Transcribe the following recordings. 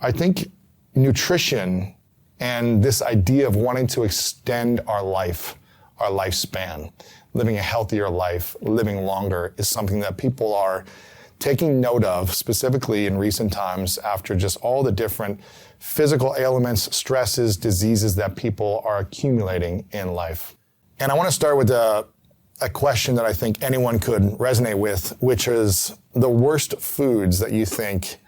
I think nutrition and this idea of wanting to extend our lifespan, living a healthier life, living longer, is something that people are taking note of, specifically in recent times after just all the different physical ailments, stresses, diseases that people are accumulating in life. And I want to start with a question that I think anyone could resonate with, which is the worst foods that you think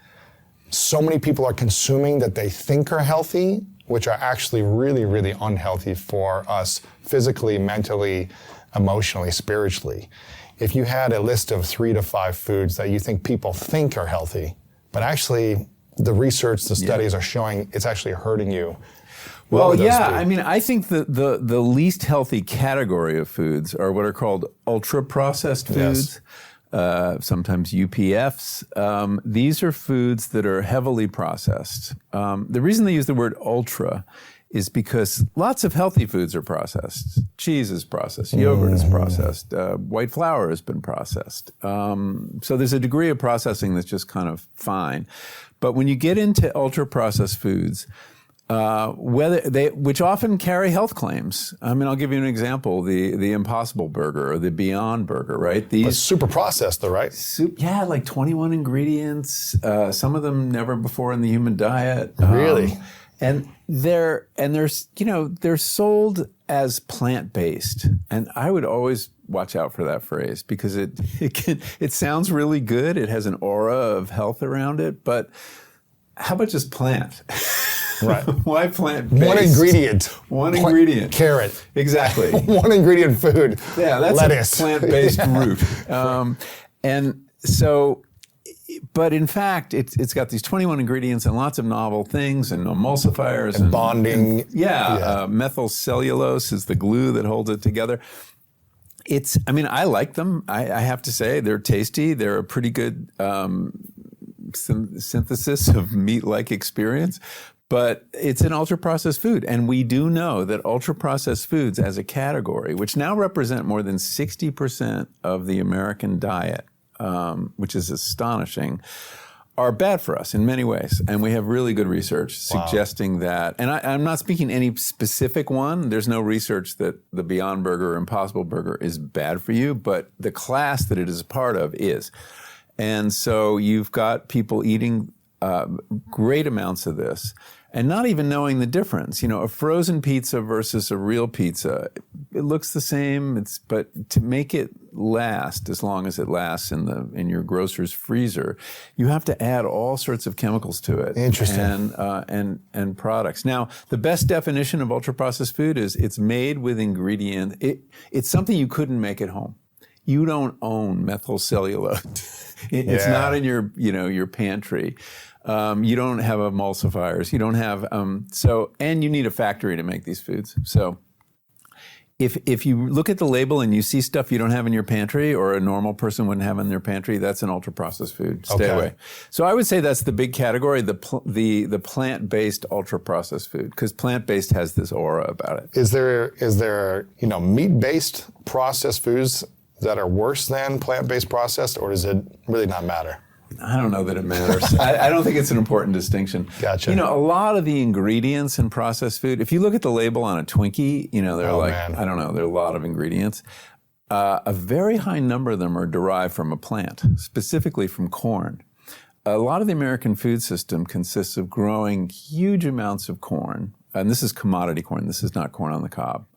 so many people are consuming that they think are healthy, which are actually really, really unhealthy for us physically, mentally, emotionally, spiritually. If you had a list of 3 to 5 foods that you think people think are healthy, but actually the research, the studies are showing it's actually hurting you. Well, yeah, I mean, I think the least healthy category of foods are what are called ultra-processed foods, sometimes UPFs. These are foods that are heavily processed. The reason they use the word ultra is because lots of healthy foods are processed. Cheese is processed, yogurt is processed, white flour has been processed. So there's a degree of processing that's just kind of fine. But when you get into ultra-processed foods, which often carry health claims. I mean, I'll give you an example: the Impossible Burger or the Beyond Burger, right? But super processed, though, right? Yeah, like 21 ingredients. Some of them never before in the human diet. Really? And they're sold as plant-based, and I would always watch out for that phrase because it sounds really good. It has an aura of health around it, but how about just plant? Right. Why plant-based? One ingredient. Carrot. Exactly. One ingredient food. Yeah, that's lettuce. A plant-based root. And so, but in fact, it's got these 21 ingredients and lots of novel things and emulsifiers. And bonding. Methyl cellulose is the glue that holds it together. I like them. I have to say, they're tasty. They're a pretty good synthesis of meat-like experience. But it's an ultra-processed food. And we do know that ultra-processed foods as a category, which now represent more than 60% of the American diet, which is astonishing, are bad for us in many ways. And we have really good research suggesting that. And I'm not speaking any specific one. There's no research that the Beyond Burger or Impossible Burger is bad for you, but the class that it is a part of is. And so you've got people eating great amounts of this and not even knowing the difference. You know, a frozen pizza versus a real pizza, it looks the same, but to make it last as long as it lasts in your grocer's freezer, you have to add all sorts of chemicals to it. Interesting. And products. Now, the best definition of ultra-processed food is it's made with ingredient. It's something you couldn't make at home. You don't own methyl cellulose. It's not in your pantry. You don't have emulsifiers. You don't have and you need a factory to make these foods. So if you look at the label and you see stuff you don't have in your pantry or a normal person wouldn't have in their pantry, that's an ultra-processed food. Stay away. So I would say that's the big category, the plant-based ultra-processed food, because plant-based has this aura about it. Is there meat-based processed foods that are worse than plant-based processed, or does it really not matter? I don't know that it matters. I don't think it's an important distinction. Gotcha. You know, a lot of the ingredients in processed food, if you look at the label on a Twinkie, I don't know, there are a lot of ingredients. A very high number of them are derived from a plant, specifically from corn. A lot of the American food system consists of growing huge amounts of corn, and this is commodity corn, this is not corn on the cob.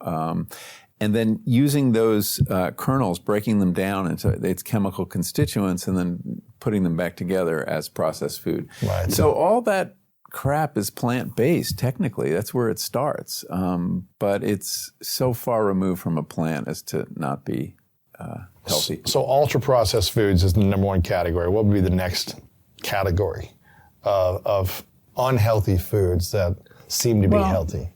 And then using those kernels, breaking them down into its chemical constituents, and then putting them back together as processed food. Right. So all that crap is plant-based, technically. That's where it starts. But it's so far removed from a plant as to not be healthy. So ultra-processed foods is the number one category. What would be the next category of unhealthy foods that seem to be healthy?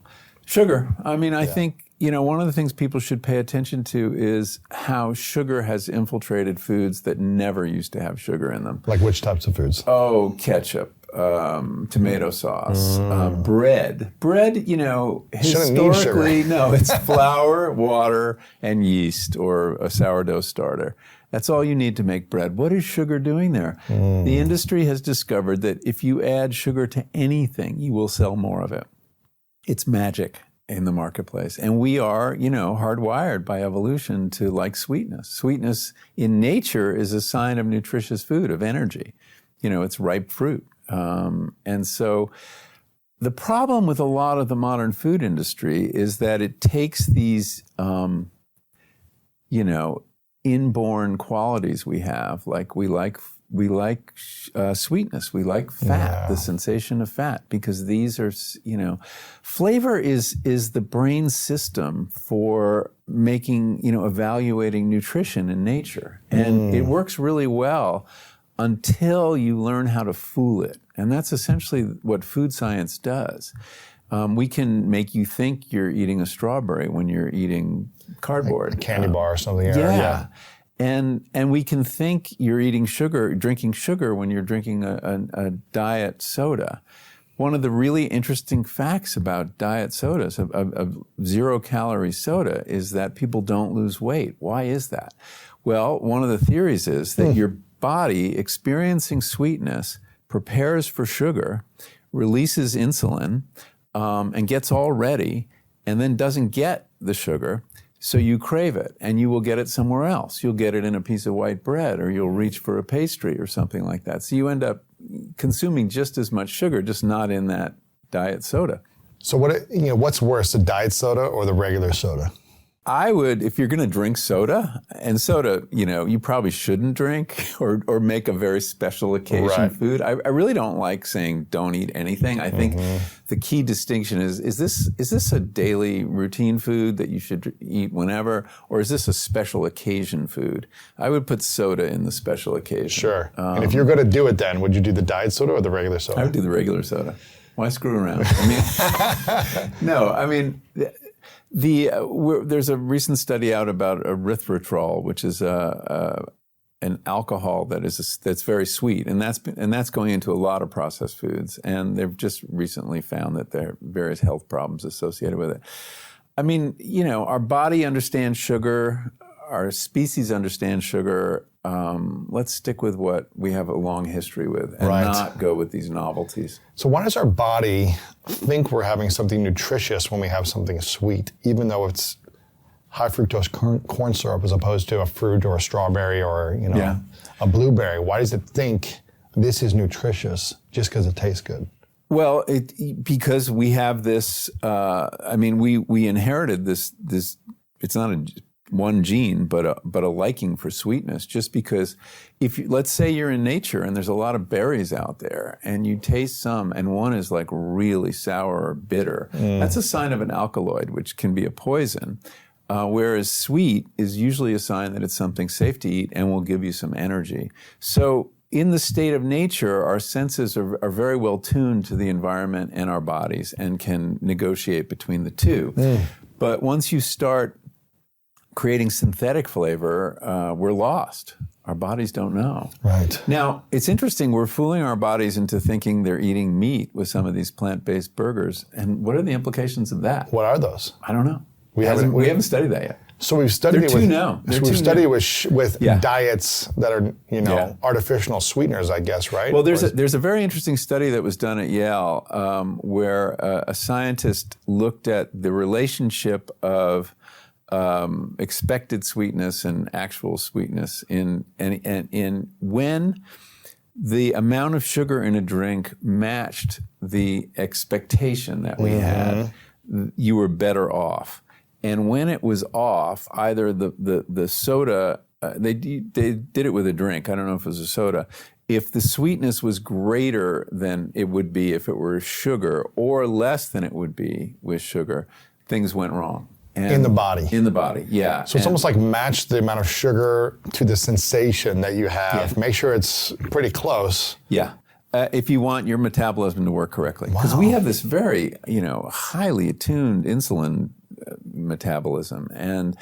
Sugar. I mean, I think, one of the things people should pay attention to is how sugar has infiltrated foods that never used to have sugar in them. Like which types of foods? Oh, ketchup, tomato sauce, bread. Bread, you know, Shouldn't need historically, sugar. no, it's flour, water, and yeast, or a sourdough starter. That's all you need to make bread. What is sugar doing there? The industry has discovered that if you add sugar to anything, you will sell more of it. It's magic in the marketplace. And we are, you know, hardwired by evolution to like sweetness. Sweetness in nature is a sign of nutritious food, of energy. You know, it's ripe fruit. And so the problem with a lot of the modern food industry is that it takes these, you know, inborn qualities we have, like we like sweetness, we like fat, the sensation of fat, because these are, you know, flavor is the brain system for making, you know, evaluating nutrition in nature, and it works really well until you learn how to fool it, and that's essentially what food science does. We can make you think you're eating a strawberry when you're eating cardboard. Like a candy bar or something. Yeah. And we can think you're eating sugar, drinking sugar when you're drinking a diet soda. One of the really interesting facts about diet sodas, of zero-calorie soda, is that people don't lose weight. Why is that? Well, one of the theories is that your body, experiencing sweetness, prepares for sugar, releases insulin, and gets all ready, and then doesn't get the sugar, so you crave it, and you will get it somewhere else. You'll get it in a piece of white bread, or you'll reach for a pastry or something like that. So you end up consuming just as much sugar, just not in that diet soda. So what's worse, the diet soda or the regular soda? I would, if you're going to drink soda, and soda, you know, you probably shouldn't drink or make a very special occasion food. I really don't like saying don't eat anything. I think the key distinction is this a daily routine food that you should eat whenever, or is this a special occasion food? I would put soda in the special occasion. Sure. And if you're going to do it then, would you do the diet soda or the regular soda? I would do the regular soda. Why screw around? I mean, no, I mean, there's a recent study out about erythritol, which is an alcohol that's very sweet, and that's going into a lot of processed foods, and they've just recently found that there are various health problems associated with it. I mean, you know, our body understands sugar, our species understands sugar. Let's stick with what we have a long history with, and not go with these novelties. So why does our body think we're having something nutritious when we have something sweet, even though it's high fructose corn syrup as opposed to a fruit or a strawberry or, you know, a blueberry? Why does it think this is nutritious just because it tastes good? Well, because we have this. I mean, we inherited this. It's not one gene, but a liking for sweetness. Just because, let's say you're in nature and there's a lot of berries out there, and you taste some, and one is like really sour or bitter. That's a sign of an alkaloid, which can be a poison. Whereas sweet is usually a sign that it's something safe to eat and will give you some energy. So in the state of nature, our senses are very well tuned to the environment and our bodies and can negotiate between the two. But once you start creating synthetic flavor, we're lost. Our bodies don't know. Right. Now, it's interesting, we're fooling our bodies into thinking they're eating meat with some of these plant-based burgers. And what are the implications of that? What are those? I don't know. We haven't studied that yet. So we've studied it with we've studied it with diets that are, you know, artificial sweeteners, I guess, right? Well, there's a very interesting study that was done at Yale where a scientist looked at the relationship of expected sweetness and actual sweetness in when the amount of sugar in a drink matched the expectation that we had, you were better off. And when it was off, either the soda, they did it with a drink. I don't know if it was a soda. If the sweetness was greater than it would be if it were sugar, or less than it would be with sugar, things went wrong. In the body. In the body, yeah. So it's almost like match the amount of sugar to the sensation that you have. Yeah. Make sure it's pretty close. Yeah. If you want your metabolism to work correctly. Because we have this very, highly attuned insulin metabolism. And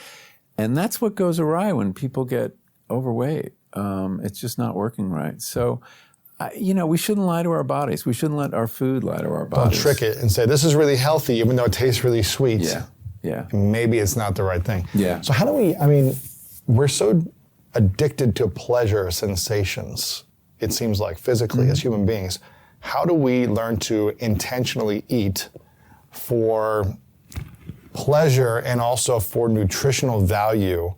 that's what goes awry when people get overweight. It's just not working right. So we shouldn't lie to our bodies. We shouldn't let our food lie to our Don't bodies. trick it and say, this is really healthy, even though it tastes really sweet. Yeah. Maybe it's not the right thing. Yeah. So how do we, we're so addicted to pleasure sensations, it seems like, physically as human beings. How do we learn to intentionally eat for pleasure and also for nutritional value,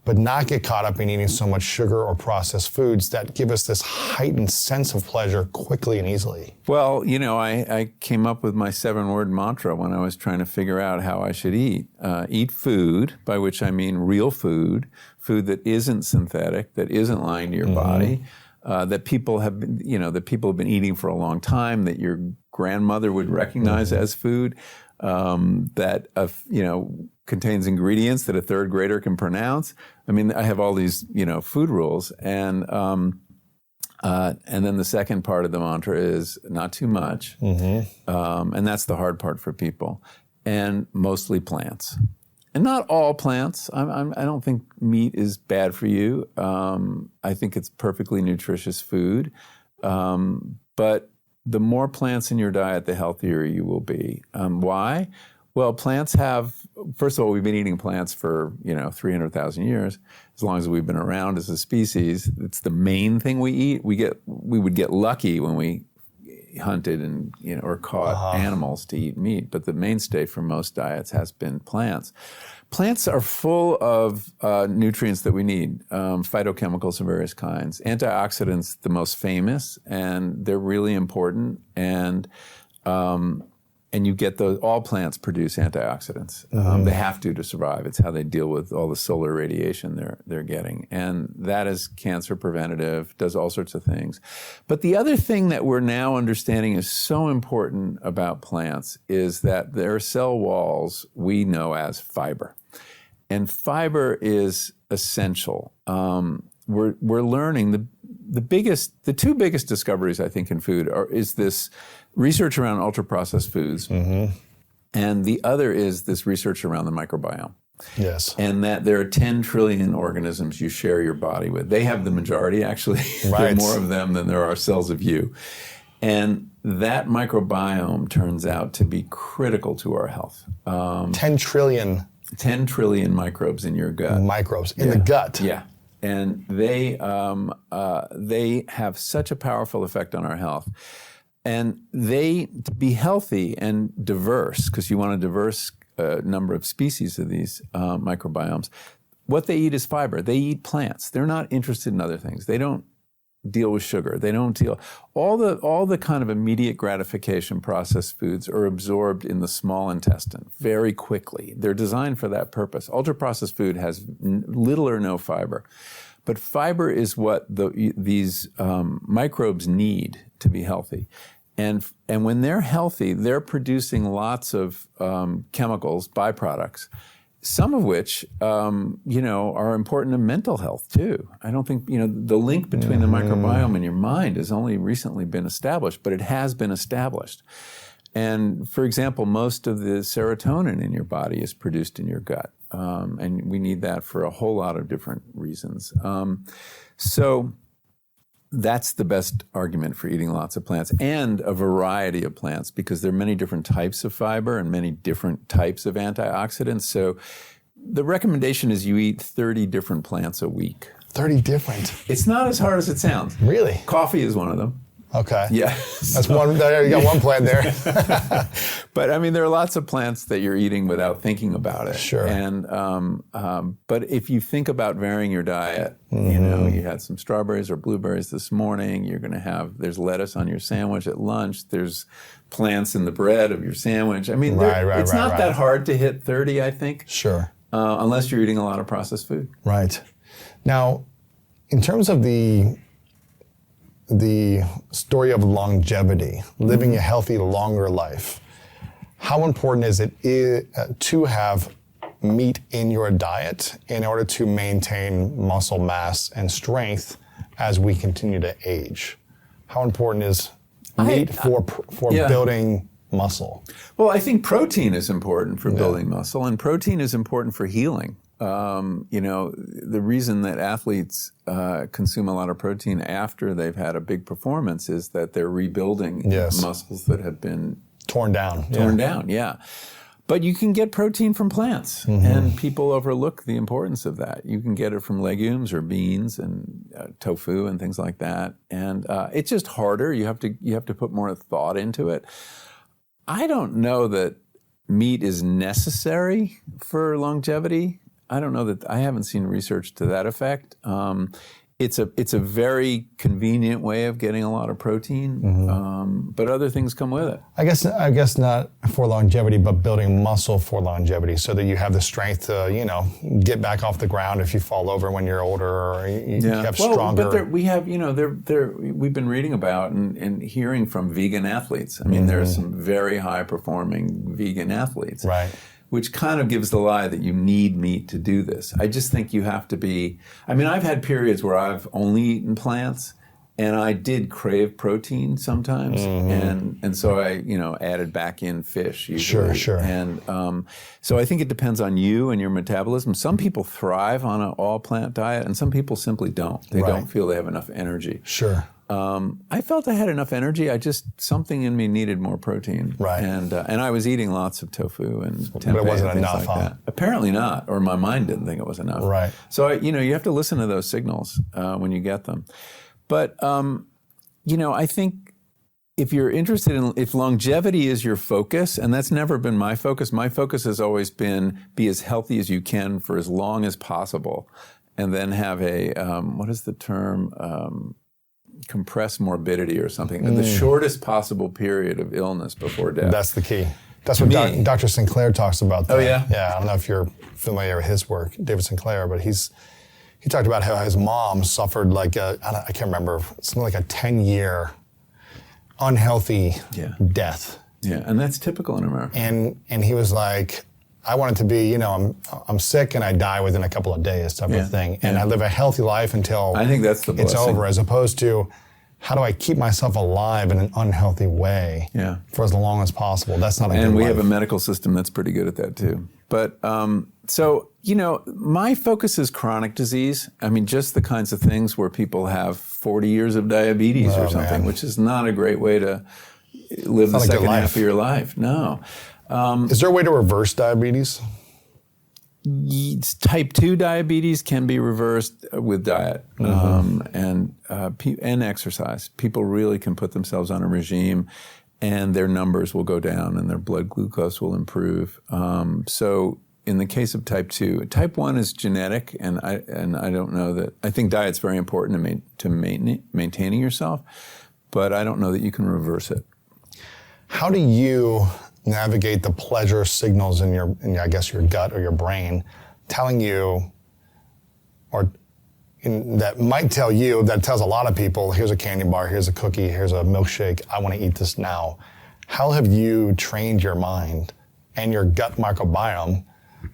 but not get caught up in eating so much sugar or processed foods that give us this heightened sense of pleasure quickly and easily? Well, I came up with my 7-word mantra when I was trying to figure out how I should eat. Eat food, by which I mean real food that isn't synthetic, that isn't lying to your body, that people have been, eating for a long time, that your grandmother would recognize as food, that contains ingredients that a third grader can pronounce. I have all these, food rules, and then the second part of the mantra is not too much, and that's the hard part for people, and mostly plants, and not all plants. I don't think meat is bad for you. I think it's perfectly nutritious food, but the more plants in your diet, the healthier you will be. Why? Well, plants have, first of all, we've been eating plants for, 300,000 years, as long as we've been around as a species. It's the main thing we eat. We would get lucky when we hunted and, or caught animals to eat meat, but the mainstay for most diets has been plants. Plants are full of nutrients that we need, phytochemicals of various kinds, antioxidants, the most famous, and they're really important. And you get those. All plants produce antioxidants. They have to survive. It's how they deal with all the solar radiation they're getting, and that is cancer preventative. Does all sorts of things. But the other thing that we're now understanding is so important about plants is that their cell walls we know as fiber. And fiber is essential. We're learning the two biggest discoveries I think in food is this research around ultra-processed foods, and the other is this research around the microbiome. Yes. And that there are 10 trillion organisms you share your body with. They have the majority, actually. Right. There are more of them than there are cells of you. And that microbiome turns out to be critical to our health. 10 trillion 10 trillion microbes in your gut. Microbes in the gut. Yeah. And they have such a powerful effect on our health. And to be healthy and diverse, because you want a diverse number of species of these microbiomes, what they eat is fiber. They eat plants. They're not interested in other things. They don't deal with sugar. They don't deal. All the kind of immediate gratification processed foods are absorbed in the small intestine very quickly. They're designed for that purpose. Ultra-processed food has little or no fiber. But fiber is what these microbes need to be healthy. And when they're healthy, they're producing lots of chemicals, byproducts, some of which, are important to mental health too. I don't think, the link between the microbiome and your mind has only recently been established, but it has been established. And for example, most of the serotonin in your body is produced in your gut. And we need that for a whole lot of different reasons. So that's the best argument for eating lots of plants and a variety of plants, because there are many different types of fiber and many different types of antioxidants. So the recommendation is you eat 30 different plants a week. 30 different? It's not as hard as it sounds. Really? Coffee is one of them. Okay. Yeah. That's one. There you got one plant there. But there are lots of plants that you're eating without thinking about it. Sure. And but if you think about varying your diet, you had some strawberries or blueberries this morning. You're going to there's lettuce on your sandwich at lunch. There's plants in the bread of your sandwich. It's not that hard to hit 30, I think. Sure. Unless you're eating a lot of processed food. Right. Now, in terms of the story of longevity, living a healthy, longer life, how important is it to have meat in your diet in order to maintain muscle mass and strength as we continue to age? How important is meat for building muscle? Well, I think protein is important for building muscle, and protein is important for healing. The reason that athletes consume a lot of protein after they've had a big performance is that they're rebuilding muscles that have been torn down. Yeah. But you can get protein from plants, and people overlook the importance of that. You can get it from legumes or beans and tofu and things like that. And it's just harder. You have to put more thought into it. I don't know that meat is necessary for longevity. I don't know that I haven't seen research to that effect. It's a very convenient way of getting a lot of protein, but other things come with it. I guess not for longevity, but building muscle for longevity, so that you have the strength to get back off the ground if you fall over when you're older, or you have stronger. But we've been reading about and hearing from vegan athletes. I mean, there are some very high performing vegan athletes, right? Which kind of gives the lie that you need meat to do this. I just think you have to be, I've had periods where I've only eaten plants, and I did crave protein sometimes, and so I, added back in fish usually. Sure. And so I think it depends on you and your metabolism. Some people thrive on an all-plant diet, and some people simply don't. They don't feel they have enough energy. Sure. I felt I had enough energy. Something in me needed more protein. Right. And I was eating lots of tofu and tempeh. But it wasn't and enough, like huh? that. Apparently not, or my mind didn't think it was enough. Right. So, you have to listen to those signals when you get them. But, I think if you're interested if longevity is your focus, and that's never been my focus has always been be as healthy as you can for as long as possible, and then have a, what is the term? Compressed morbidity or something, the shortest possible period of illness before death. That's the key. That's what Dr. Sinclair talks about. That. Oh, yeah? Yeah, I don't know if you're familiar with his work, David Sinclair, but he talked about how his mom suffered I can't remember, something like a 10-year unhealthy death. Yeah, and that's typical in America. And he was like, I want it to be, I'm sick and I die within a couple of days type of thing. And I live a healthy life until I think that's the blessing. It's over, as opposed to how do I keep myself alive in an unhealthy way for as long as possible? That's not a good And we life. have a medical system that's pretty good at that too. But my focus is chronic disease. Just the kinds of things where people have 40 years of diabetes or something, which is not a great way to live the second half of your life. No. Is there a way to reverse diabetes? Type 2 diabetes can be reversed with diet and exercise. People really can put themselves on a regime, and their numbers will go down and their blood glucose will improve. So in the case of type 2, type 1 is genetic, and I don't know that. I think diet's very important to maintaining yourself, but I don't know that you can reverse it. How do you navigate the pleasure signals in your gut or your brain telling you, that tells a lot of people, here's a candy bar, here's a cookie, here's a milkshake, I want to eat this now. How have you trained your mind and your gut microbiome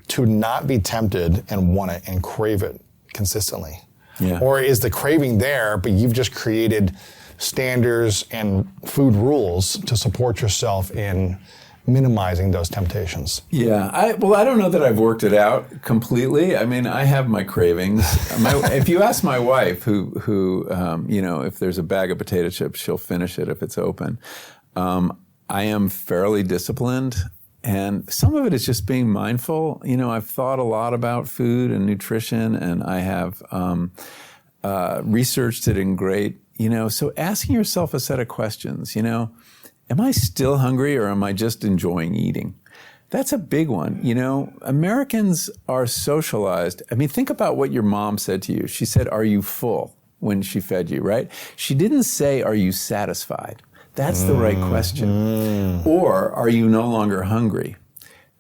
to not be tempted and want it and crave it consistently? Yeah. Or is the craving there, but you've just created standards and food rules to support yourself in minimizing those temptations? Yeah, I don't know that I've worked it out completely. I have my cravings. If you ask my wife, who if there's a bag of potato chips, she'll finish it if it's open. I am fairly disciplined, and some of it is just being mindful. I've thought a lot about food and nutrition, and I have researched it in great. So asking yourself a set of questions. Am I still hungry, or am I just enjoying eating? That's a big one. Americans are socialized. Think about what your mom said to you. She said, "Are you full?" when she fed you, right? She didn't say, "Are you satisfied?" That's the right question. Or are you no longer hungry?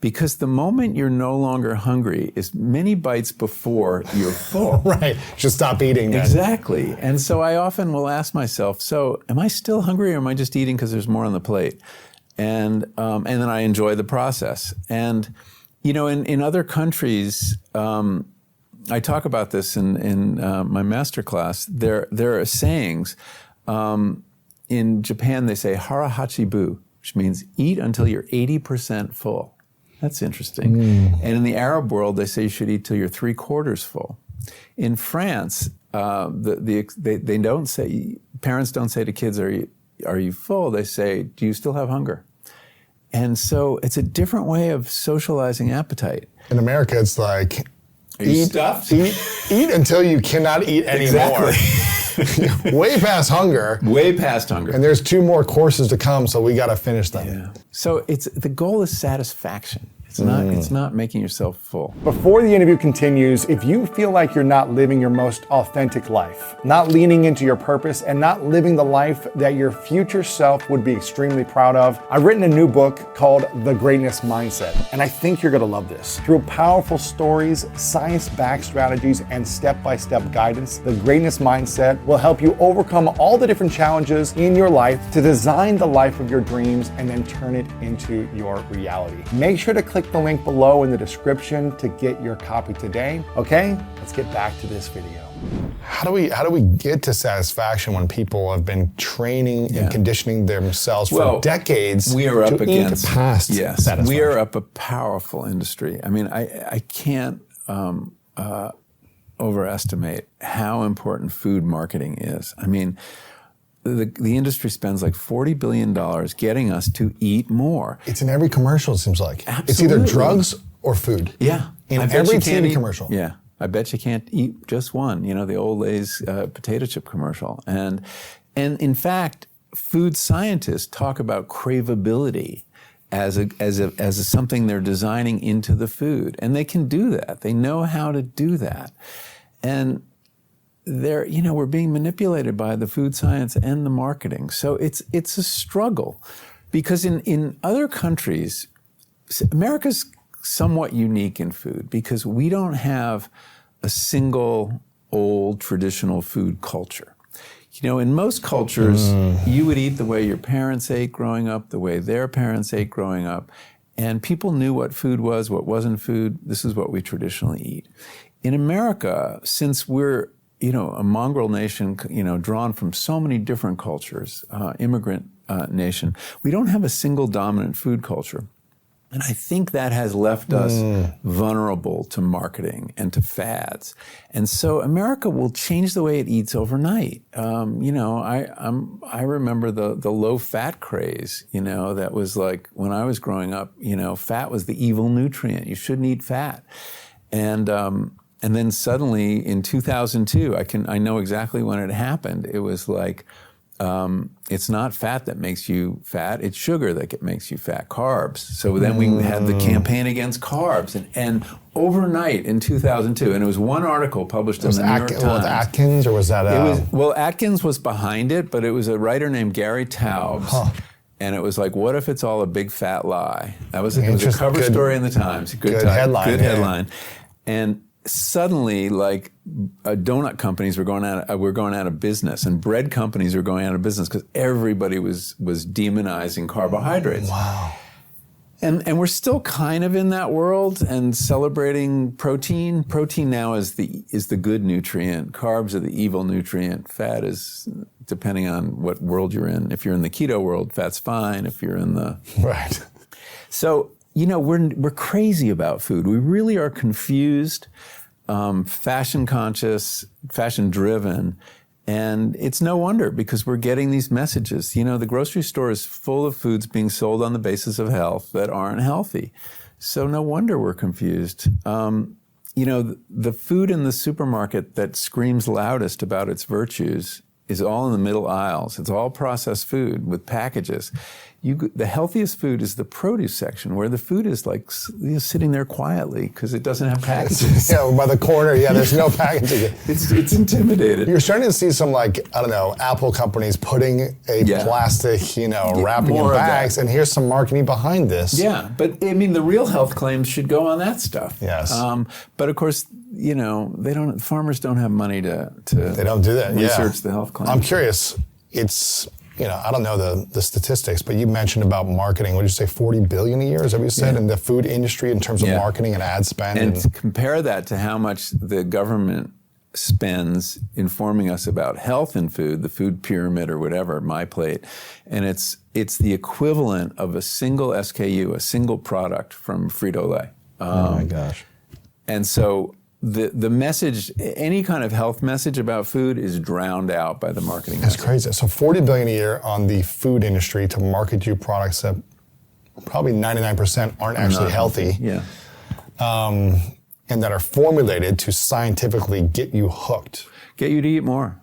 Because the moment you're no longer hungry is many bites before you're full. Right. Just stop eating then. Exactly. And so I often will ask myself, so am I still hungry, or am I just eating because there's more on the plate? And then I enjoy the process. And, in other countries, I talk about this in my master class, there are sayings. In Japan, they say hara hachi bu, which means eat until you're 80% full. That's interesting. And in the Arab world, they say you should eat till you're 3/4 full. In France, they don't say, parents don't say to kids, are you full? They say, do you still have hunger? And so it's a different way of socializing appetite. In America, it's like, Eat until you cannot eat anymore. Exactly. Way past hunger. Way past hunger. And there's 2 more courses to come, so we got to finish them. Yeah. So the goal is satisfaction. It's not making yourself full. Before the interview continues, if you feel like you're not living your most authentic life, not leaning into your purpose, and not living the life that your future self would be extremely proud of, I've written a new book called The Greatness Mindset, and I think you're gonna love this. Through powerful stories, science-backed strategies, and step-by-step guidance, The Greatness Mindset will help you overcome all the different challenges in your life to design the life of your dreams and then turn it into your reality. Make sure to click the link below in the description to get your copy today. Okay, let's get back to this video. How do we get to satisfaction when people have been training and conditioning themselves for decades we are up to against, eat past satisfaction? We are up a powerful industry. I mean, I can't overestimate how important food marketing is. I mean, the industry spends like $40 billion getting us to eat more. It's in every commercial, it seems like. Absolutely. It's either drugs or food. Yeah. In every TV commercial. Yeah. I bet you can't eat just one. You know, the old Lay's potato chip commercial. And in fact, food scientists talk about craveability as something they're designing into the food. And they can do that. They know how to do that. And we're being manipulated by the food science and the marketing. So it's a struggle because in other countries, America's somewhat unique in food because we don't have a single old traditional food culture. You know, in most cultures, you would eat the way your parents ate growing up, the way their parents ate growing up, and people knew what food was, what wasn't food. This is what we traditionally eat. In America, since we're a mongrel nation, drawn from so many different cultures, immigrant nation, we don't have a single dominant food culture. And I think that has left us vulnerable to marketing and to fads. And so America will change the way it eats overnight. I remember the low-fat craze, that was like when I was growing up, fat was the evil nutrient. You shouldn't eat fat. And then suddenly in 2002, I know exactly when it happened. It was like, it's not fat that makes you fat, it's sugar that makes you fat, carbs. So then we had the campaign against carbs. And overnight in 2002, and it was one article published in the New York Times. Was Atkins or was that? Atkins was behind it, but it was a writer named Gary Taubes. And it was like, what if it's all a big fat lie? It was a cover story in the Times. Good headline. Good headline. And suddenly, like, donut companies were going out of business, and bread companies were going out of business because everybody was demonizing carbohydrates. Wow. And we're still kind of in that world and celebrating protein. Protein now is the good nutrient. Carbs are the evil nutrient. Fat is, depending on what world you're in. If you're in the keto world, fat's fine. If you're in the right. So we're crazy about food. We really are confused, fashion conscious, fashion driven, and it's no wonder because we're getting these messages. The grocery store is full of foods being sold on the basis of health that aren't healthy. So no wonder we're confused. The food in the supermarket that screams loudest about its virtues is all in the middle aisles. It's all processed food with packages. The healthiest food is the produce section, where the food is like sitting there quietly because it doesn't have packages. Yeah, by the corner. Yeah, there's no packaging. It's intimidated. You're starting to see some, like, I don't know, Apple companies putting a plastic, wrapping in bags, and here's some marketing behind this. Yeah, but I mean, the real health claims should go on that stuff. Yes. But of course, farmers don't have money to they don't do that. Research the health claims. I'm curious. It's, I don't know the statistics, but you mentioned about marketing. What did you say, 40 billion a year? Is that what you said in the food industry in terms of marketing and ad spend? And to compare that to how much the government spends informing us about health in food, the food pyramid or whatever, my plate, and it's the equivalent of a single SKU, a single product from Frito-Lay. Oh my gosh. And so the message, any kind of health message about food is drowned out by the marketing That's message. crazy. So $40 billion a year on the food industry to market you products that probably 99% aren't actually healthy. Yeah. And that are formulated to scientifically get you hooked. Get you to eat more.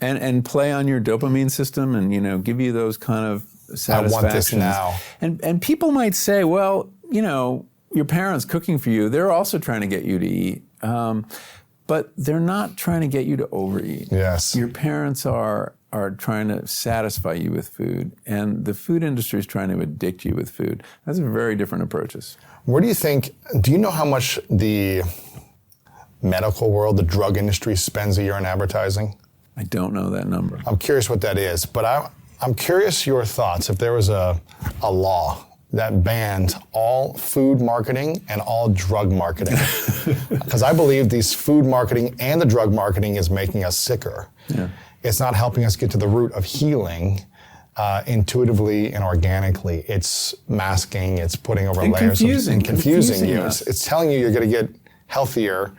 And play on your dopamine system and, you know, give you those kind of satisfactions. I want this now. And people might say, well, you know, your parents cooking for you, they're also trying to get you to eat. But they're not trying to get you to overeat. Yes. Your parents are trying to satisfy you with food, and the food industry is trying to addict you with food. That's very different approaches. Where do you know how much the medical world, the drug industry spends a year on advertising? I don't know that number. I'm curious what that is, but I'm curious your thoughts. If there was a law that banned all food marketing and all drug marketing, because I believe these food marketing and the drug marketing is making us sicker. Yeah. It's not helping us get to the root of healing intuitively and organically. It's masking, it's putting over layers and confusing you. It's telling you you're going to get healthier,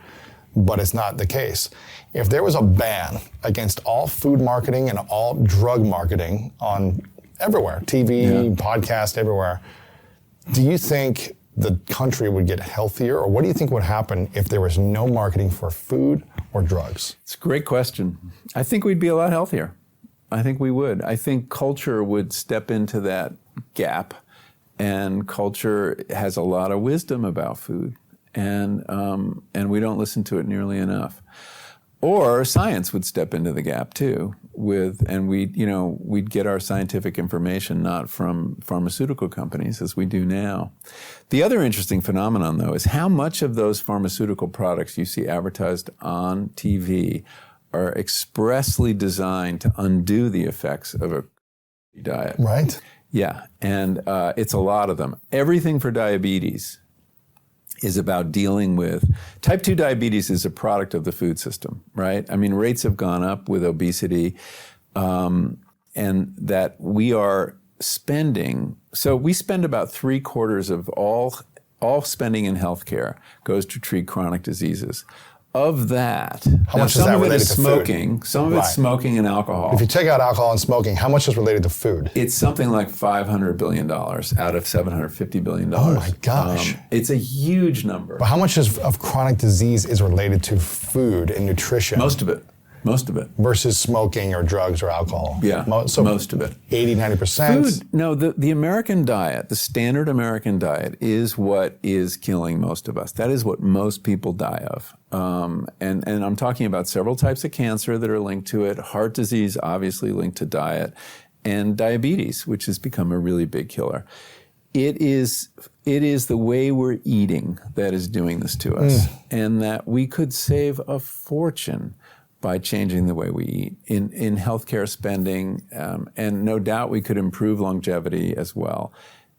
but it's not the case. If there was a ban against all food marketing and all drug marketing on everywhere, TV, podcast, everywhere, do you think the country would get healthier, or what do you think would happen if there was no marketing for food or drugs? It's a great question. I think we'd be a lot healthier. I think we would. I think culture would step into that gap, and culture has a lot of wisdom about food, and we don't listen to it nearly enough. Or science would step into the gap too, and we'd get our scientific information not from pharmaceutical companies as we do now. The other interesting phenomenon, though, is how much of those pharmaceutical products you see advertised on TV are expressly designed to undo the effects of a diet. Right. Yeah, and it's a lot of them. Everything for diabetes is about dealing with, type 2 diabetes is a product of the food system, right? I mean, rates have gone up with obesity, and that we are spending, so we spend about 3/4 of all spending in healthcare goes to treat chronic diseases. Of that, how much is that related to smoking, food? Some of it's smoking and alcohol. If you take out alcohol and smoking, how much is related to food? It's something like $500 billion out of $750 billion. Oh my gosh. It's a huge number. But how much of chronic disease is related to food and nutrition? Most of it. Versus smoking or drugs or alcohol? Yeah, most of it. 80, 90%? Food, no, the American diet, the standard American diet is what is killing most of us. That is what most people die of. And I'm talking about several types of cancer that are linked to it, heart disease obviously linked to diet, and diabetes, which has become a really big killer. It is the way we're eating that is doing this to us, and that we could save a fortune by changing the way we eat in healthcare spending, and no doubt we could improve longevity as well.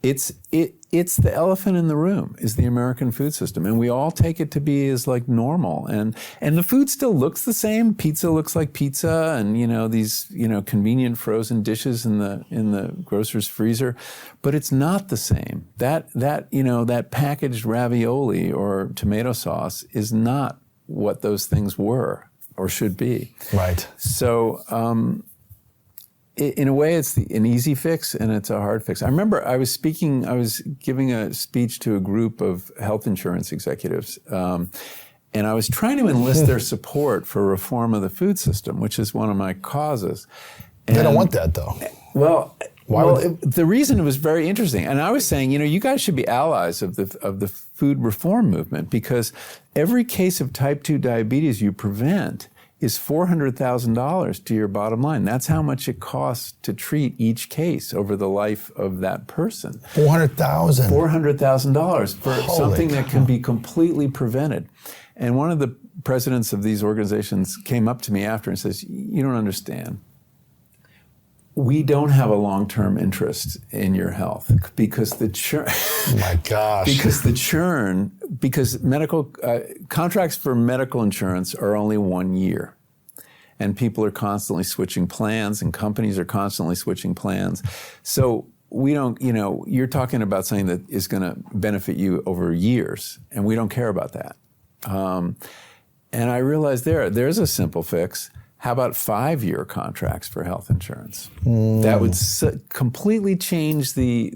It's the elephant in the room is the American food system, and we all take it to be as like normal, and the food still looks the same. Pizza looks like pizza, and these convenient frozen dishes in the grocer's freezer, but it's not the same. That packaged ravioli or tomato sauce is not what those things were or should be. Right. So in a way, it's an easy fix and it's a hard fix. I remember I was giving a speech to a group of health insurance executives, and I was trying to enlist their support for reform of the food system, which is one of my causes. And they don't want that, though. Well, the reason it was very interesting, and I was saying, you guys should be allies of the food reform movement, because every case of type 2 diabetes you prevent is $400,000 to your bottom line. That's how much it costs to treat each case over the life of that person. $400,000. $400,000 for something that can be completely prevented. And one of the presidents of these organizations came up to me after and says, "You don't understand. we don't have a long-term interest in your health because the churn. My gosh. Because medical contracts for medical insurance are only 1 year. And people are constantly switching plans, and companies are constantly switching plans. So we don't, you're talking about something that is going to benefit you over years, and we don't care about that. And I realized there's a simple fix. How about 5-year contracts for health insurance? That would completely change the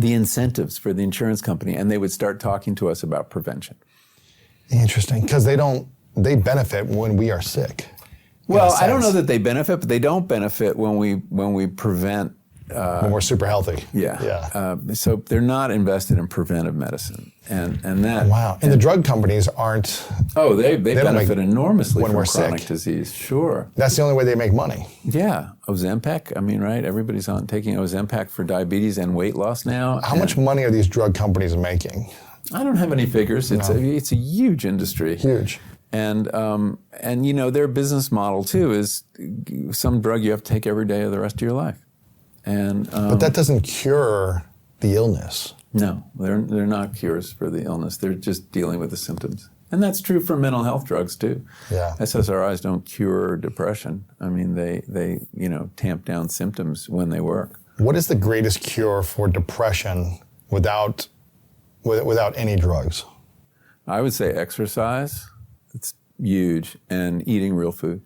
incentives for the insurance company, and they would start talking to us about prevention. Interesting, because they benefit when we are sick. Well, I don't know that they benefit, but they don't benefit when we prevent. When we're super healthy. Yeah. So they're not invested in preventive medicine, and that. Wow. And the drug companies aren't. Oh, they benefit enormously when from we're chronic sick. Disease. Sure. That's the only way they make money. Yeah, Ozempic. I mean, right? Everybody's taking Ozempic for diabetes and weight loss now. How much money are these drug companies making? I don't have any figures. It's a huge industry. Huge. And their business model too is some drug you have to take every day of the rest of your life. And but that doesn't cure the illness. No, they're not cures for the illness. They're just dealing with the symptoms. And that's true for mental health drugs too. Yeah. SSRIs don't cure depression. I mean, they tamp down symptoms when they work. What is the greatest cure for depression without any drugs? I would say exercise. It's huge, and eating real food.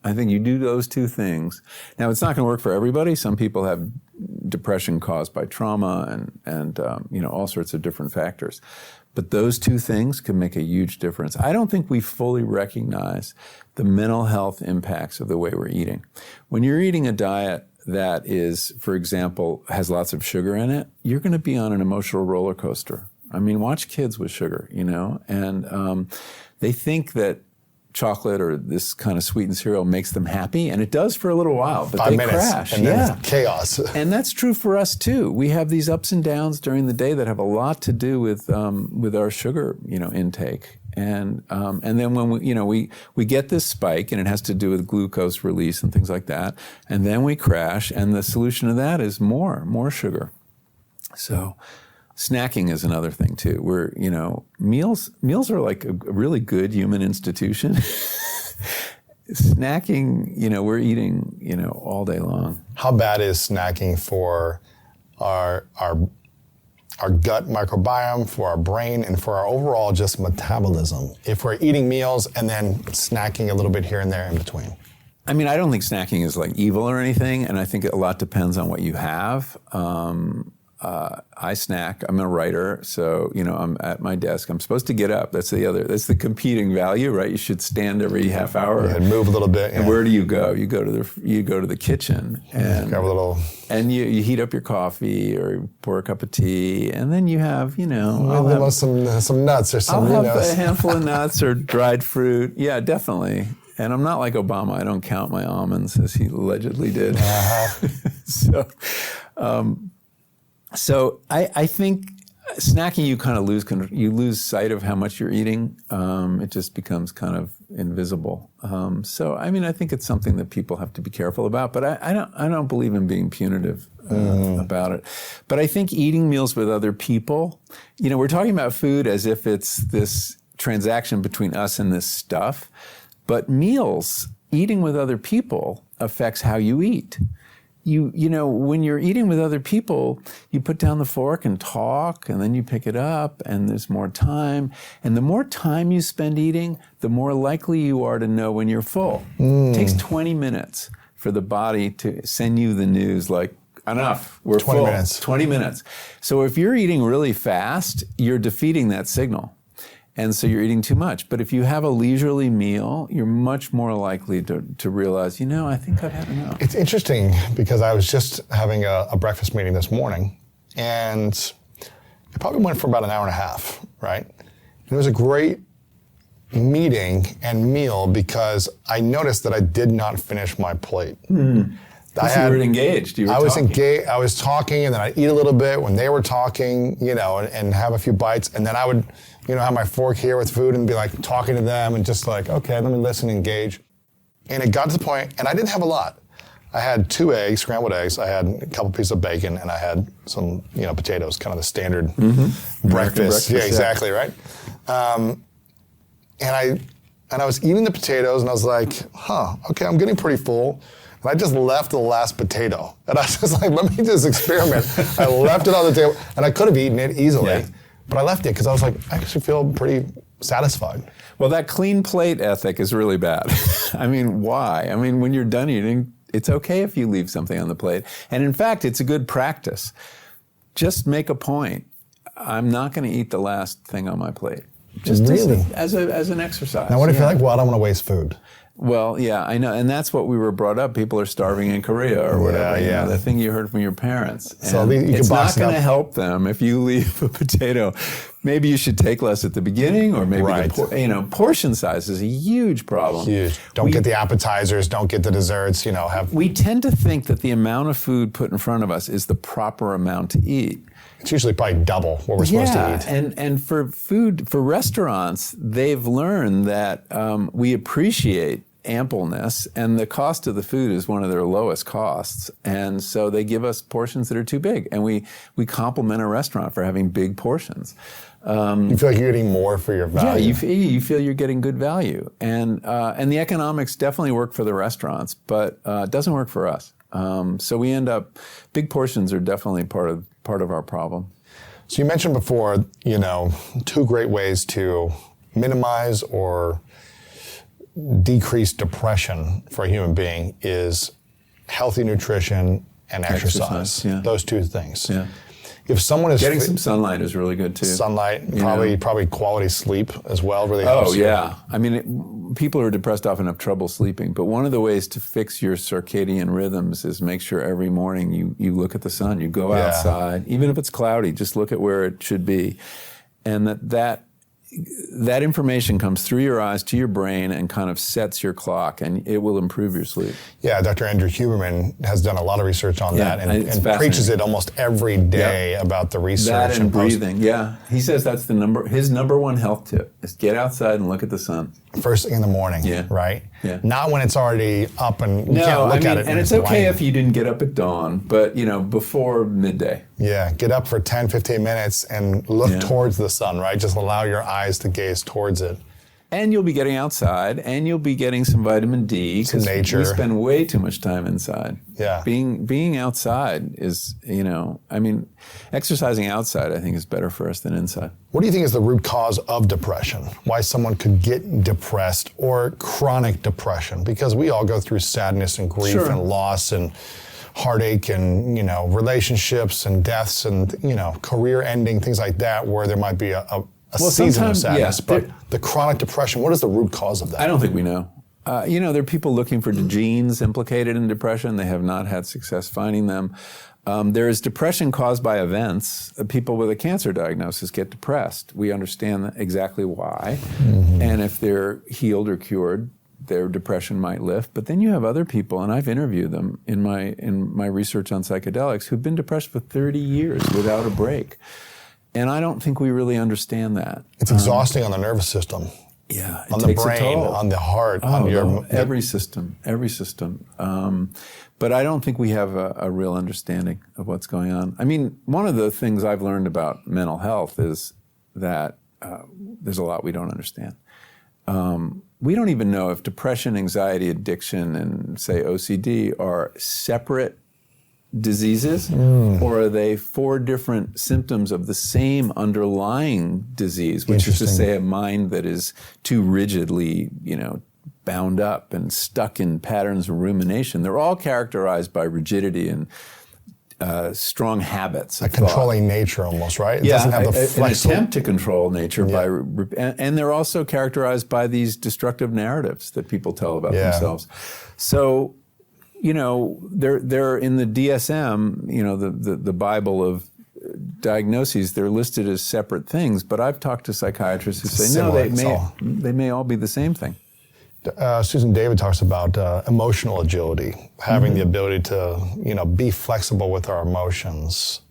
I think you do those two things. Now, it's not going to work for everybody. Some people have depression caused by trauma and all sorts of different factors. But those two things can make a huge difference. I don't think we fully recognize the mental health impacts of the way we're eating. When you're eating a diet that is, for example, has lots of sugar in it, you're going to be on an emotional roller coaster. I mean, watch kids with sugar, and they think that chocolate or this kind of sweetened cereal makes them happy, and it does for a little while, but 5 they minutes, crash. and then chaos. And that's true for us too. We have these ups and downs during the day that have a lot to do with our sugar, intake. And then when we get this spike, and it has to do with glucose release and things like that, and then we crash, and the solution to that is more sugar. So snacking is another thing too. Where meals are like a really good human institution. Snacking, we're eating, all day long. How bad is snacking for our gut microbiome, for our brain, and for our overall just metabolism? If we're eating meals and then snacking a little bit here and there in between. I mean, I don't think snacking is like evil or anything, and I think a lot depends on what you have. I snack. I'm a writer, so I'm at my desk. I'm supposed to get up. That's the competing value, right? You should stand every half hour and move a little bit. And where do you go? You go to the kitchen and grab a little. And you heat up your coffee or you pour a cup of tea, and then you have I'll have some nuts or some. I'll have a handful of nuts or dried fruit. Yeah, definitely. And I'm not like Obama. I don't count my almonds as he allegedly did. Uh-huh. So I think snacking, you kind of lose sight of how much you're eating. It just becomes kind of invisible. So I mean, I think it's something that people have to be careful about. But I don't believe in being punitive about it. But I think eating meals with other people. We're talking about food as if it's this transaction between us and this stuff. But meals, eating with other people, affects how you eat. When you're eating with other people, you put down the fork and talk, and then you pick it up, and there's more time. And the more time you spend eating, the more likely you are to know when you're full. It takes 20 minutes for the body to send you the news like, enough, we're 20 full. minutes. 20 minutes. So if you're eating really fast, you're defeating that signal. And so you're eating too much. But if you have a leisurely meal, you're much more likely to realize, I think I've had enough. It's interesting because I was just having a breakfast meeting this morning, and it probably went for about an hour and a half, right? And it was a great meeting and meal because I noticed that I did not finish my plate. You were engaged. I was engaged. I was talking, and then I'd eat a little bit when they were talking, and have a few bites, and then I would, have my fork here with food and be like talking to them and just like, okay, let me listen, engage. And it got to the point, and I didn't have a lot. I had 2 eggs, scrambled eggs. I had a couple pieces of bacon, and I had some, potatoes, kind of the standard breakfast. Yeah, exactly, right? And I was eating the potatoes, and I was like, okay, I'm getting pretty full. And I just left the last potato. And I was just like, let me just experiment. I left it on the table, and I could have eaten it easily, but I left it because I was like, I actually feel pretty satisfied. Well, that clean plate ethic is really bad. I mean, why? I mean, when you're done eating, it's okay if you leave something on the plate. And in fact, it's a good practice. Just make a point. I'm not going to eat the last thing on my plate. Just really? as an exercise. Now, what if you're like, well, I don't want to waste food? Well, yeah, I know. And that's what we were brought up. People are starving in Korea or whatever. Yeah. The thing you heard from your parents. So it's not going to help them if you leave a potato. Maybe you should take less at the beginning, or maybe portion size is a huge problem. Huge. Don't get the appetizers, don't get the desserts, We tend to think that the amount of food put in front of us is the proper amount to eat. It's usually probably double what we're supposed to eat. And for restaurants, they've learned that we appreciate ampleness, and the cost of the food is one of their lowest costs. And so they give us portions that are too big, and we compliment a restaurant for having big portions. You feel like you're getting more for your value. Yeah, you feel you're getting good value. And the economics definitely work for the restaurants, but it doesn't work for us. So we end up, big portions are definitely part of our problem. So you mentioned before, 2 great ways to minimize or decrease depression for a human being is healthy nutrition and exercise. Those 2 things. Yeah. If someone is getting some sunlight is really good too. Sunlight, probably quality sleep as well really helps. Oh yeah, I mean, people who are depressed often have trouble sleeping, but one of the ways to fix your circadian rhythms is make sure every morning you look at the sun, you go outside, even if it's cloudy, just look at where it should be, and that information comes through your eyes to your brain and kind of sets your clock, and it will improve your sleep. Yeah, Dr. Andrew Huberman has done a lot of research on that and preaches it almost every day about the research. That and breathing, He says that's his number 1 health tip is get outside and look at the sun. First thing in the morning, right? Yeah. Not when it's already up and you can't look at it. And it's okay if you didn't get up at dawn, but before midday. Yeah, get up for 10, 15 minutes and look towards the sun, right? Just allow your eyes to gaze towards it. And you'll be getting outside, and you'll be getting some vitamin D, because we spend way too much time inside. Yeah. Being outside is, exercising outside, I think, is better for us than inside. What do you think is the root cause of depression? Why someone could get depressed or chronic depression? Because we all go through sadness and grief and loss and heartache and, relationships and deaths and, career ending, things like that, where there might be a season of sadness. But the chronic depression, what is the root cause of that? I don't think we know. There are people looking for genes implicated in depression. They have not had success finding them. There is depression caused by events. People with a cancer diagnosis get depressed. We understand exactly why. And if they're healed or cured, their depression might lift. But then you have other people, and I've interviewed them in my research on psychedelics, who've been depressed for 30 years without a break. And I don't think we really understand that. It's exhausting on the nervous system. Yeah, on the brain, on the heart, on your every system. But I don't think we have a real understanding of what's going on. I mean, one of the things I've learned about mental health is that there's a lot we don't understand. We don't even know if depression, anxiety, addiction, and say OCD are separate diseases, or are they 4 different symptoms of the same underlying disease, which is to say a mind that is too rigidly, bound up and stuck in patterns of rumination. They're all characterized by rigidity and strong habits. A controlling nature almost, right? It doesn't have an attempt to control nature and they're also characterized by these destructive narratives that people tell about themselves. So, they're in the DSM, the Bible of diagnoses, they're listed as separate things, but I've talked to psychiatrists who say, they may all be the same thing. Susan David talks about emotional agility, having the ability to, be flexible with our emotions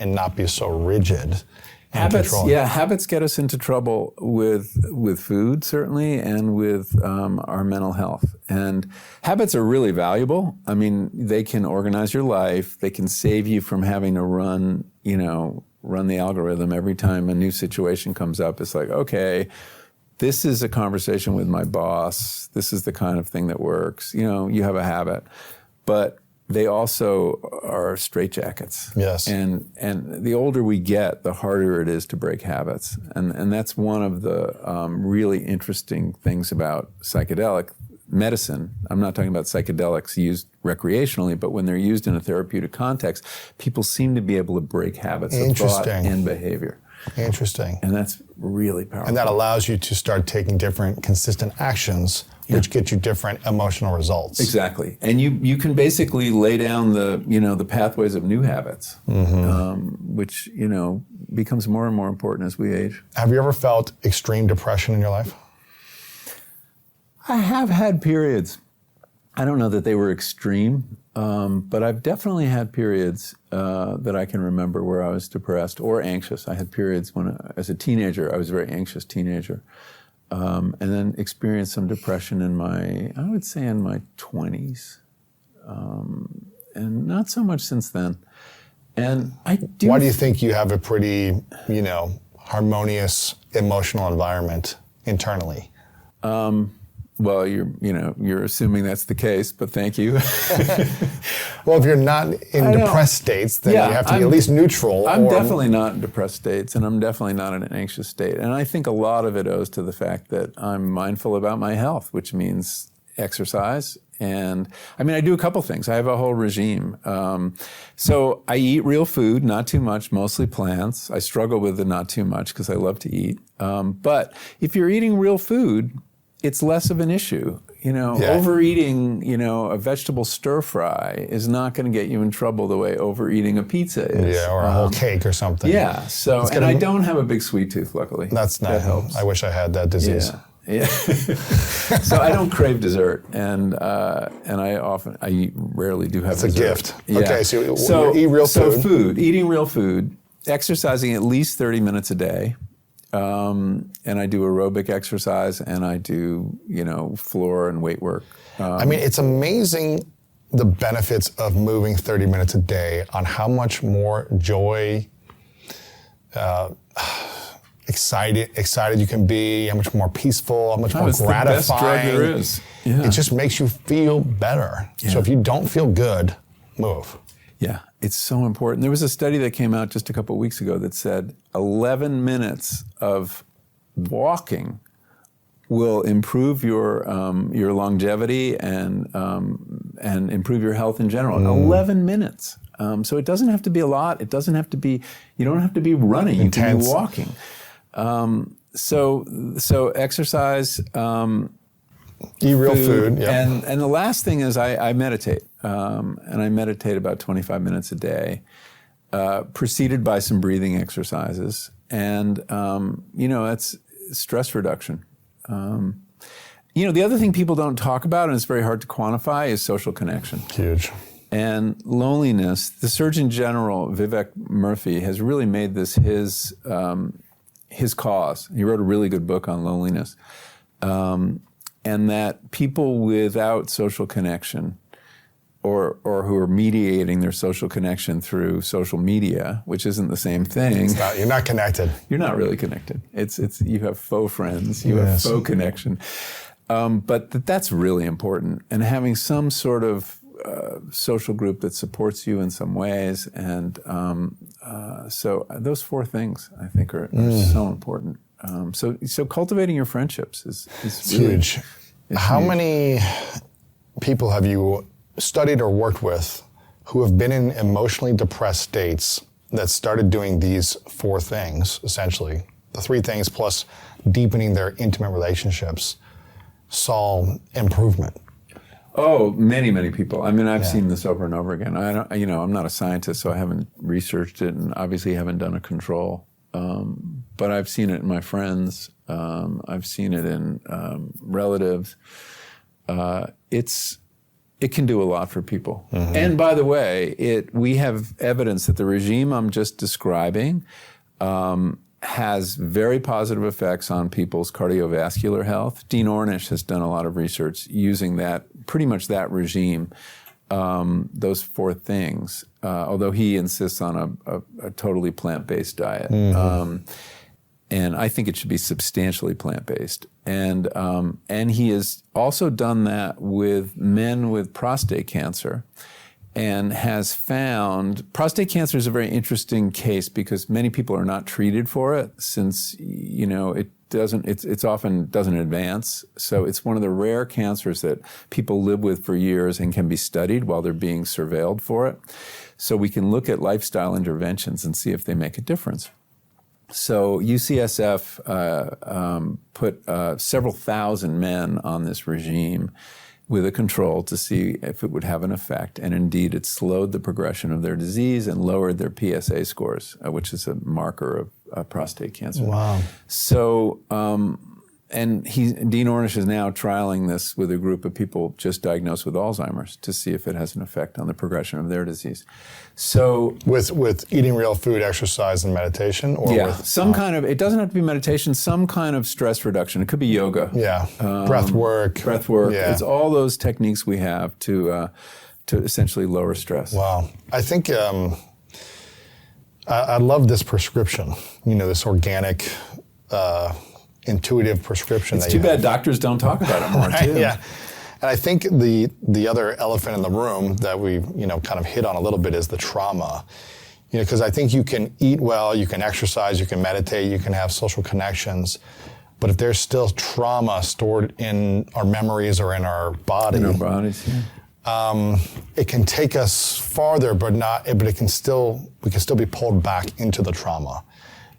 and not be so rigid. Habits get us into trouble with food, certainly, and with our mental health. And habits are really valuable. I mean, they can organize your life. They can save you from having to run the algorithm every time a new situation comes up. It's like, okay, this is a conversation with my boss. This is the kind of thing that works. You have a habit. But they also are straitjackets. Yes. And the older we get, the harder it is to break habits. And that's one of the really interesting things about psychedelic medicine. I'm not talking about psychedelics used recreationally, but when they're used in a therapeutic context, people seem to be able to break habits of thought and behavior. Interesting. And that's really powerful. And that allows you to start taking different consistent actions, which get you different emotional results. Exactly. And you can basically lay down the pathways of new habits, which, becomes more and more important as we age. Have you ever felt extreme depression in your life? I have had periods. I don't know that they were extreme, but I've definitely had periods that I can remember where I was depressed or anxious. I had periods when, as a teenager, I was a very anxious teenager. And then experienced some depression in my 20s, and not so much since then. And I do. Why do you think you have a pretty, harmonious emotional environment internally? Well, you're assuming that's the case, but thank you. Well, if you're not in depressed states, then you have to be at least neutral. I'm definitely not in depressed states, and I'm definitely not in an anxious state. And I think a lot of it owes to the fact that I'm mindful about my health, which means exercise. And I do a couple things. I have a whole regime. So I eat real food, not too much, mostly plants. I struggle with the not too much because I love to eat. But if you're eating real food, it's less of an issue. Overeating, a vegetable stir fry is not going to get you in trouble the way overeating a pizza is. Yeah, or a whole cake or something. Yeah, and I don't have a big sweet tooth, luckily. That's nice. That helps. I wish I had that disease. Yeah. So I don't crave dessert, and I rarely do have It's dessert. a gift. Yeah. Okay, so you eat real food. So eating real food, exercising at least 30 minutes a day. And I do aerobic exercise, and I do, floor and weight work. It's amazing the benefits of moving 30 minutes a day on how much more joy, excited you can be, how much more peaceful, how much more gratifying. The best drug there is. Yeah. It just makes you feel better. Yeah. So if you don't feel good, move. Yeah, it's so important. There was a study that came out just a couple of weeks ago that said 11 minutes of walking will improve your longevity and improve your health in general. 11 minutes. So it doesn't have to be a lot. It doesn't have to be. You don't have to be running. Intense. You can be walking. So exercise. Eat real food. Yep. And the last thing is I meditate. And I meditate about 25 minutes a day, preceded by some breathing exercises. And, that's stress reduction. The other thing people don't talk about, and it's very hard to quantify, is social connection. Huge. And loneliness. The Surgeon General, Vivek Murthy, has really made this his cause. He wrote a really good book on loneliness. And that people without social connection, or who are mediating their social connection through social media, which isn't the same thing. You're not connected. You're not really connected. It's you have faux friends. You have faux connection. But that's really important. And having some sort of social group that supports you in some ways. And so those four things, I think, are so important. So cultivating your friendships is really huge. How many people have you studied or worked with who have been in emotionally depressed states that started doing these four things, essentially, the three things plus deepening their intimate relationships, saw improvement? Oh, many, many people. I've seen this over and over again. I'm not a scientist, so I haven't researched it, and obviously haven't done a control. But I've seen it in my friends. I've seen it in relatives. It can do a lot for people. Mm-hmm. And by the way, we have evidence that the regime I'm just describing has very positive effects on people's cardiovascular health. Dean Ornish has done a lot of research using pretty much that regime, those 4 things, although he insists on a totally plant-based diet. And I think it should be substantially plant-based. And he has also done that with men with prostate cancer, and has found prostate cancer is a very interesting case because many people are not treated for it, since it often doesn't advance. So it's one of the rare cancers that people live with for years and can be studied while they're being surveilled for it. So we can look at lifestyle interventions and see if they make a difference. So UCSF put several thousand men on this regime with a control to see if it would have an effect. And indeed, it slowed the progression of their disease and lowered their PSA scores, which is a marker of prostate cancer. Wow. So, Dean Ornish is now trialing this with a group of people just diagnosed with Alzheimer's to see if it has an effect on the progression of their disease. So, with eating real food, exercise, and meditation, or with some kind of, it doesn't have to be meditation, some kind of stress reduction. It could be yoga. Yeah, breath work. Yeah. It's all those techniques we have to essentially lower stress. Wow. I think I love this prescription, this organic, intuitive prescription. It's too bad doctors don't talk about it more, right? too. Yeah. And I think the other elephant in the room that we kind of hit on a little bit is the trauma. Because I think you can eat well, you can exercise, you can meditate, you can have social connections, but if there's still trauma stored in our memories or in our body, it can take us farther, but we can still be pulled back into the trauma.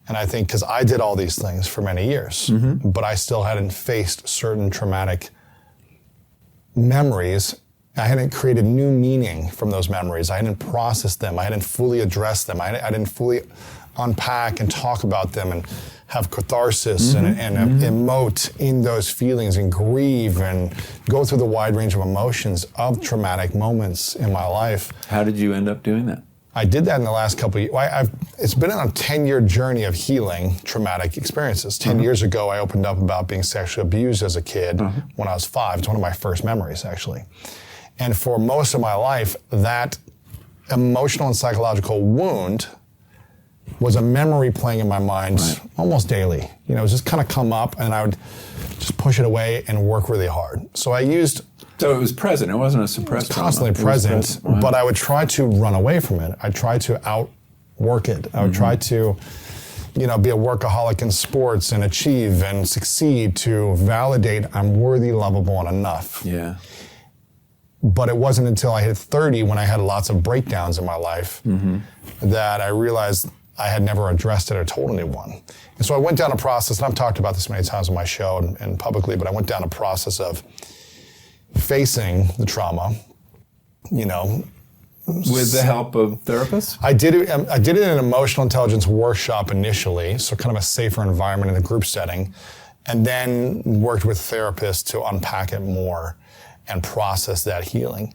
And I think because I did all these things for many years, but I still hadn't faced certain traumatic memories. I hadn't created new meaning from those memories. I hadn't processed them. I hadn't fully addressed them. I didn't fully unpack and talk about them and have catharsis and emote in those feelings and grieve and go through the wide range of emotions of traumatic moments in my life. How did you end up doing that? I did that in the last couple of years. It's been on a 10-year journey of healing traumatic experiences. 10 years ago, I opened up about being sexually abused as a kid when I was 5. It's one of my first memories, actually. And for most of my life, that emotional and psychological wound was a memory playing in my mind almost daily. It was just kind of come up, and I would just push it away and work really hard. So I used... So it was present. It wasn't a suppressed trauma. Constantly present, but I would try to run away from it. I tried to outwork it. I would try to, be a workaholic in sports and achieve and succeed to validate I'm worthy, lovable, and enough. Yeah. But it wasn't until I hit 30 when I had lots of breakdowns in my life that I realized I had never addressed it or told anyone. And so I went down a process, and I've talked about this many times on my show and publicly, but I went down a process of facing the trauma, With the help of therapists? I did it in an emotional intelligence workshop initially, so kind of a safer environment in a group setting, and then worked with therapists to unpack it more and process that healing.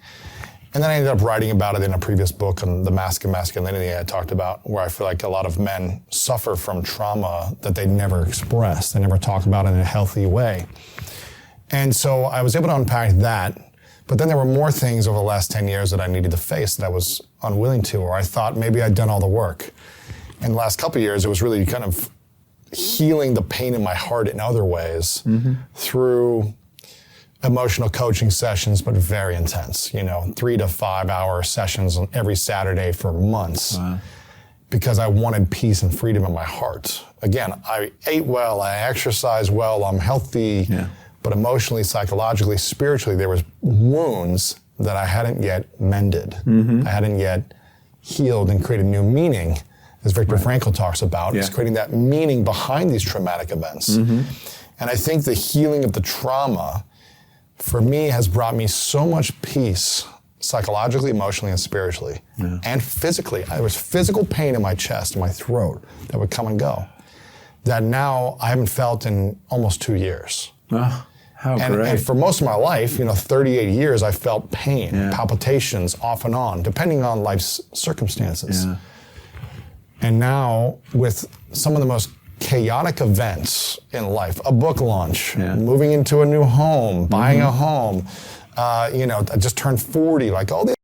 And then I ended up writing about it in a previous book on the mask of masculinity I talked about, where I feel like a lot of men suffer from trauma that they never express, they never talk about in a healthy way. And so I was able to unpack that, but then there were more things over the last 10 years that I needed to face that I was unwilling to, or I thought maybe I'd done all the work. In the last couple of years, it was really kind of healing the pain in my heart in other ways through emotional coaching sessions, but very intense, 3 to 5 hour sessions on every Saturday for months. Wow. Because I wanted peace and freedom in my heart. Again, I ate well, I exercised well, I'm healthy. Yeah. But emotionally, psychologically, spiritually, there was wounds that I hadn't yet mended. I hadn't yet healed and created new meaning, as Viktor Frankl talks about, is creating that meaning behind these traumatic events. And I think the healing of the trauma, for me, has brought me so much peace, psychologically, emotionally, and spiritually, and physically. There was physical pain in my chest, in my throat, that would come and go, that now I haven't felt in almost 2 years. Oh. And for most of my life, 38 years, I felt pain, palpitations off and on, depending on life's circumstances. And now with some of the most chaotic events in life, a book launch, moving into a new home, buying a home, I just turned 40, like all the